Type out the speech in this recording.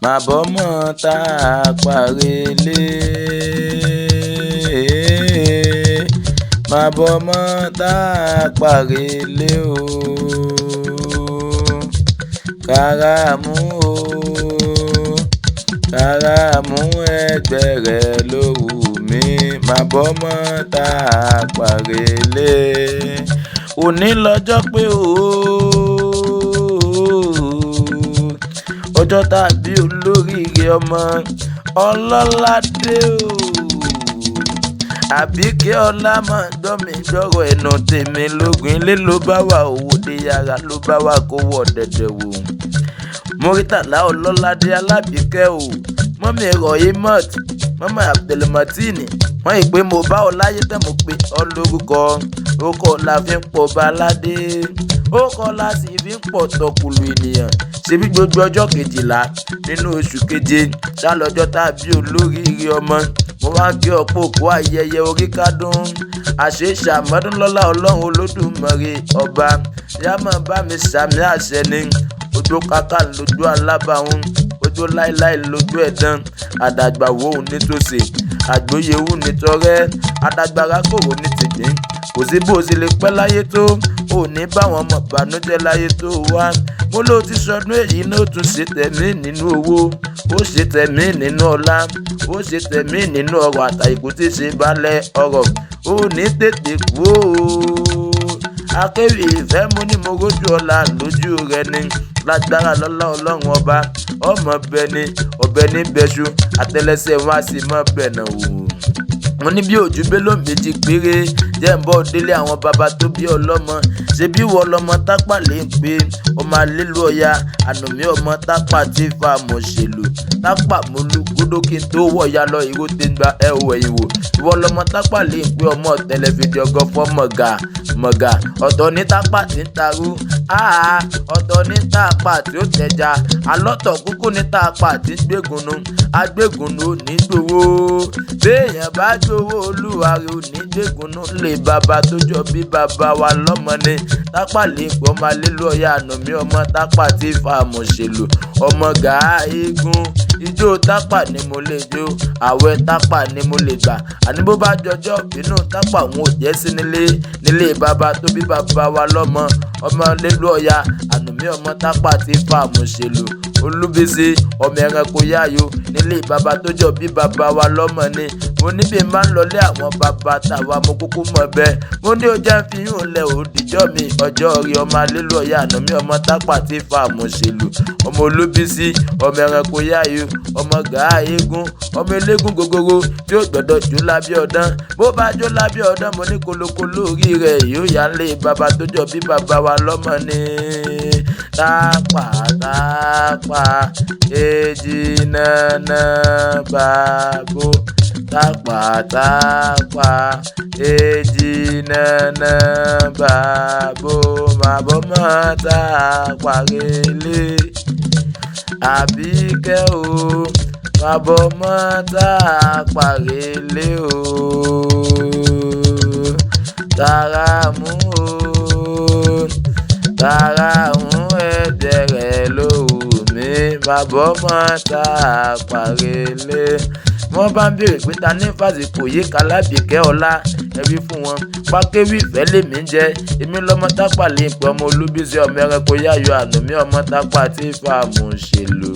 má bọ́ mọ́ tá a parélé. Má bọ́ mọ́ tá a parélé o. Káràmú o, káràmú ẹgbẹ́ rẹ̀ ló wù mí. Má bọ́ mọ́ tá a parélé. Òní lọ́jọ́ pé o, ọjọ́ tàbí olóríire ọmọ Ọlọ́ládé o. Àbíkẹ́ ọlá máa gbọ́ mi gbọ́rọ̀ ẹ̀nà tèmi lógun. Ilé ló bá wà, òwòde yàrá ló bá wà, kó wọ̀ dẹ̀dẹ̀ wò. Muritala Ọlọ́ládé Alábíkẹ́ o. Mọ́mí Rohimot, mọ́mí Abdelmatini, wọ́n ìpè mo bá ọ láyé tẹ́ mo pé ọ lórúkọ. Orúkọ la fi ń pọ̀ baládé, orúkọ la sì fi ń pọ̀ tọkùlù ènìyàn. Ṣebí gbogbo ọjọ́ 12 nínú oṣù keje ṣálọ́jọ́ tàbí olóríire ọmọ. Mo wá kí ọ̀pọ̀ òkú ayẹyẹ orí kádùn. Àṣeṣe àmọ́dún lọ́lá Ọlọ́run Olódùmarè ọba. Yámọ̀ bá mi sàmì àṣẹ ni. Ojú kàkà lójú alábàáhùn, ojú láíláí lójú ẹ̀dán. Àdàgbà wo ò ní tòsí, àgbóyè wù ní tọrẹ. Àdàgbàrá kòrò ní tìgbín. Kò sí bó ṣe lè pẹ́ láyé tó, ò ní báwọn ọmọ ìbànújẹ́ láyé tó wá. Mo ló ti sọdún èyí ní ó tún ṣe tẹ̀mí nínú owó, ó ṣe tẹ̀mí nínú ọlá, ó ṣe tẹ̀mí nínú ọrọ̀ àtàìkú tí ṣe balẹ̀ ọrọ̀. Ó ní tètè kú o. Akéwì ìfẹ́ mú ní mo rójú ọlá lójú rẹ ni. Lágbára lọ́lá Ọlọ́run ọba, ọmọ bẹni ọbẹ ní bẹṣu, àtẹ́lẹsẹ̀ wá sí mọ́ bẹ̀nà wò. Mo ní bí òjú bélò méjì péré jẹ́ ń bọ́ délé àwọn baba tó bí ọlọ́mọ. Ṣé bí wọ́n lọ́mọ tápà lè ń pé ọmọ alélu ọ̀ya ànàmí ọmọ tápà tí fa mọ̀ ṣèlú. Tápà mo lu gúdó kí n tó wọ̀ya lọ ìró tí ń gba ẹ̀wọ̀ ìwò. Ìwọ lọ́mọ tápà lè ń pé ọmọ tẹlifídìí ọgọ́ fọ́ mọ̀gà. Ọ̀tọ̀ ní tápà tí ń tarú, ọ̀tọ̀ ní tápà tí ó tẹja. Alọ́tọ̀ kúkú ní tápà tí ń gbégunnu. Agbégunnu ò ní gbowó. Béèyàn bá gbowó olúwa rẹ̀ ò ní gbégunnu. Lè bàbá tó jọ bí bàbá wa lọ́mọ ni. Tápà lè pọ̀ ọmọ alélu ọ̀ya ànàmí ọmọ tápà tí fa mọ̀ ṣèlú. Ọmọ gàá eégún. Ijó tápà ni mo lè jó, àwẹ̀ tápà ni mo lè gbà. Àní bó bá jọjọ́ bínú tápà òun ò jẹ́ sí nílé bàbá tó bí bàbá wa lọ́mọ. Ọmọ alélu ọ̀ya ànàmí ọmọ tápà tí fa mọ̀ ṣèlú. Olúbísí ọmọ ẹranko yáyò nílé bàbá tó jọ bí bàbá wa lọ́mọ ni. Mo ní bí máa ń lọlé àwọn bàbá tàwa mo kúkú mọ̀ bẹ́ẹ̀. Mo ní ó jẹ́ fi yún lẹ̀ òdìjọ́ mi ọjọ́ rí ọmọ alélu ọ̀ya ànàmí ọmọ tápà tí fa mọ̀ ṣèlú. Ọmọ Olúbísí ọmọ ẹranko yáyò, ọmọ gàá eégún, ọmọ eléégún gogoro tí ó gbọ́dọ̀ jó lábẹ́ ọdán. Bó bá jó lábẹ́ ọdán mo ní kolokolo orí rẹ̀ yóò yá lé bàbá tó jọ bí bàbá wa lọ́mọ ni. Tápà èjì nànà bàbò. Tápà èjì nànà bàbò. Má bọ́ mọ́ tá a parélé. Àbíkẹ́ o, má bọ́ mọ́ tá a parélé o. Káràmú o, káràmú ẹ̀jẹ̀ rẹ̀ ló wù mí. Má bọ́ mọ́ tá a parélé. Wọ́n bá ń béèrè pé ta ní fásitì yìí Alábíkẹ́ ọlá, ẹ̀rí fún wọn. Pákéwì ìfẹ́ lèmi jẹ́, èmi lọ́mọ tápà lè pẹ́ ọmọ Olúbísí ọmọ ẹranko yáyò ànàmí ọmọ tápà tí fa mọ̀ ṣèlú.